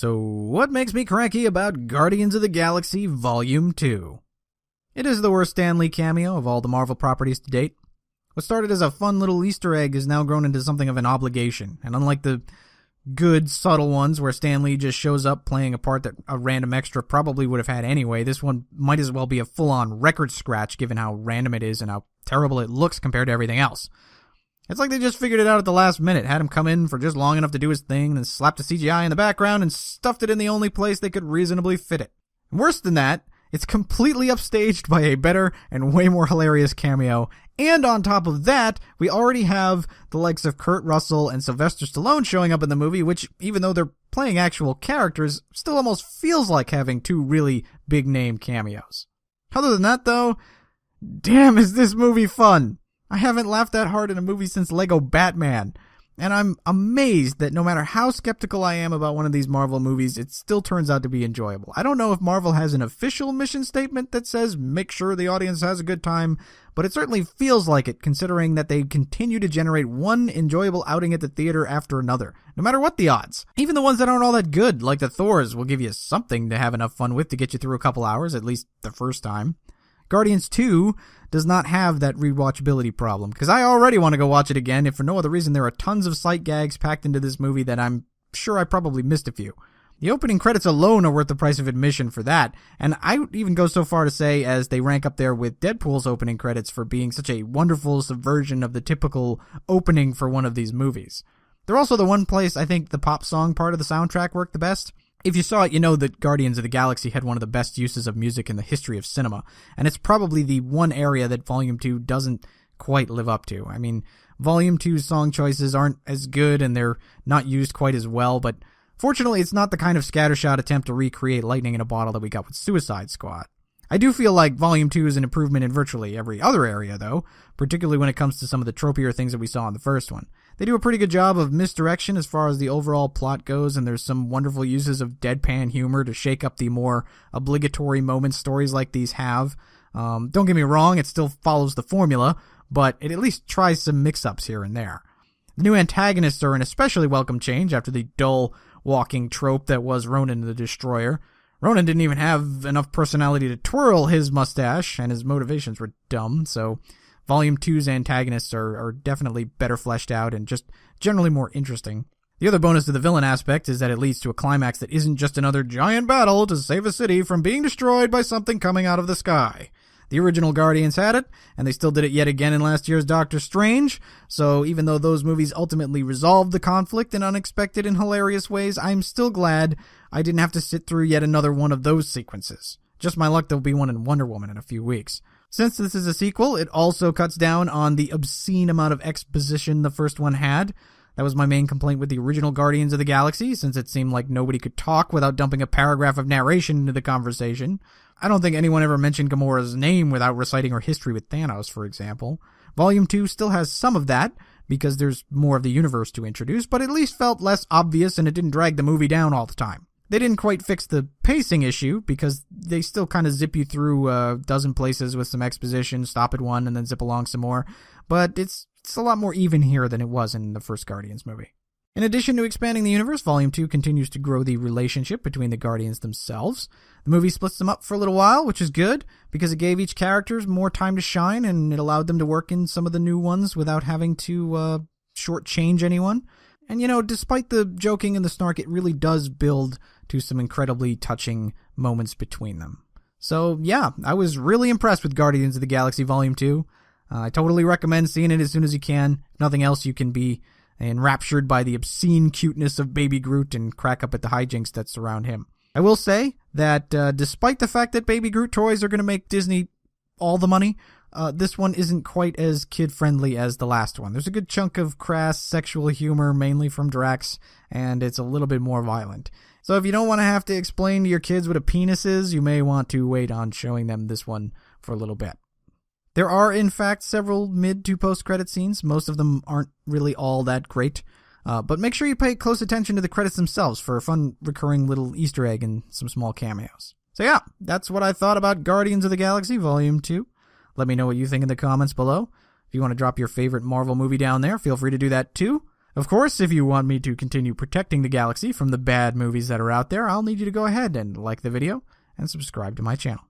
So, what makes me cranky about Guardians of the Galaxy Volume 2? It is the worst Stan Lee cameo of all the Marvel properties to date. What started as a fun little Easter egg has now grown into something of an obligation, and unlike the good, subtle ones where Stan Lee just shows up playing a part that a random extra probably would have had anyway, this one might as well be a full-on record scratch given how random it is and how terrible it looks compared to everything else. It's like they just figured it out at the last minute, had him come in for just long enough to do his thing, then slapped a CGI in the background and stuffed it in the only place they could reasonably fit it. And worse than that, it's completely upstaged by a better and way more hilarious cameo, and on top of that, we already have the likes of Kurt Russell and Sylvester Stallone showing up in the movie, which, even though they're playing actual characters, still almost feels like having two really big-name cameos. Other than that, though, damn is this movie fun! I haven't laughed that hard in a movie since Lego Batman, and I'm amazed that no matter how skeptical I am about one of these Marvel movies, it still turns out to be enjoyable. I don't know if Marvel has an official mission statement that says make sure the audience has a good time, but it certainly feels like it, considering that they continue to generate one enjoyable outing at the theater after another, no matter what the odds. Even the ones that aren't all that good, like the Thors, will give you something to have enough fun with to get you through a couple hours, at least the first time. Guardians 2 does not have that rewatchability problem, because I already want to go watch it again, if for no other reason there are tons of sight gags packed into this movie that I'm sure I probably missed a few. The opening credits alone are worth the price of admission for that, and I would even go so far to say as they rank up there with Deadpool's opening credits for being such a wonderful subversion of the typical opening for one of these movies. They're also the one place I think the pop song part of the soundtrack worked the best. If you saw it, you know that Guardians of the Galaxy had one of the best uses of music in the history of cinema, and it's probably the one area that Volume 2 doesn't quite live up to. I mean, Volume 2's song choices aren't as good, and they're not used quite as well, but fortunately it's not the kind of scattershot attempt to recreate lightning in a bottle that we got with Suicide Squad. I do feel like Volume 2 is an improvement in virtually every other area, though, particularly when it comes to some of the tropier things that we saw in the first one. They do a pretty good job of misdirection as far as the overall plot goes, and there's some wonderful uses of deadpan humor to shake up the more obligatory moments stories like these have. Don't get me wrong, it still follows the formula, but it at least tries some mix-ups here and there. The new antagonists are an especially welcome change after the dull walking trope that was Ronan the Destroyer. Ronan didn't even have enough personality to twirl his mustache, and his motivations were dumb, so Volume 2's antagonists are definitely better fleshed out and just generally more interesting. The other bonus to the villain aspect is that it leads to a climax that isn't just another giant battle to save a city from being destroyed by something coming out of the sky. The original Guardians had it, and they still did it yet again in last year's Doctor Strange, so even though those movies ultimately resolved the conflict in unexpected and hilarious ways, I'm still glad I didn't have to sit through yet another one of those sequences. Just my luck there'll be one in Wonder Woman in a few weeks. Since this is a sequel, it also cuts down on the obscene amount of exposition the first one had. That was my main complaint with the original Guardians of the Galaxy, since it seemed like nobody could talk without dumping a paragraph of narration into the conversation. I don't think anyone ever mentioned Gamora's name without reciting her history with Thanos, for example. Volume 2 still has some of that, because there's more of the universe to introduce, but at least felt less obvious and it didn't drag the movie down all the time. They didn't quite fix the pacing issue, because they still kind of zip you through a dozen places with some exposition, stop at one, and then zip along some more, but it's a lot more even here than it was in the first Guardians movie. In addition to expanding the universe, Volume 2 continues to grow the relationship between the Guardians themselves. The movie splits them up for a little while, which is good, because it gave each character more time to shine, and it allowed them to work in some of the new ones without having to shortchange anyone. And, you know, despite the joking and the snark, it really does build to some incredibly touching moments between them. So, yeah, I was really impressed with Guardians of the Galaxy Volume 2. I totally recommend seeing it as soon as you can. If nothing else, you can be enraptured by the obscene cuteness of Baby Groot and crack up at the hijinks that surround him. I will say that despite the fact that Baby Groot toys are going to make Disney all the money, this one isn't quite as kid-friendly as the last one. There's a good chunk of crass sexual humor, mainly from Drax, and it's a little bit more violent. So if you don't want to have to explain to your kids what a penis is, you may want to wait on showing them this one for a little bit. There are, in fact, several mid to post-credit scenes. Most of them aren't really all that great. But make sure you pay close attention to the credits themselves for a fun recurring little Easter egg and some small cameos. So yeah, that's what I thought about Guardians of the Galaxy Volume 2. Let me know what you think in the comments below. If you want to drop your favorite Marvel movie down there, feel free to do that too. Of course, if you want me to continue protecting the galaxy from the bad movies that are out there, I'll need you to go ahead and like the video and subscribe to my channel.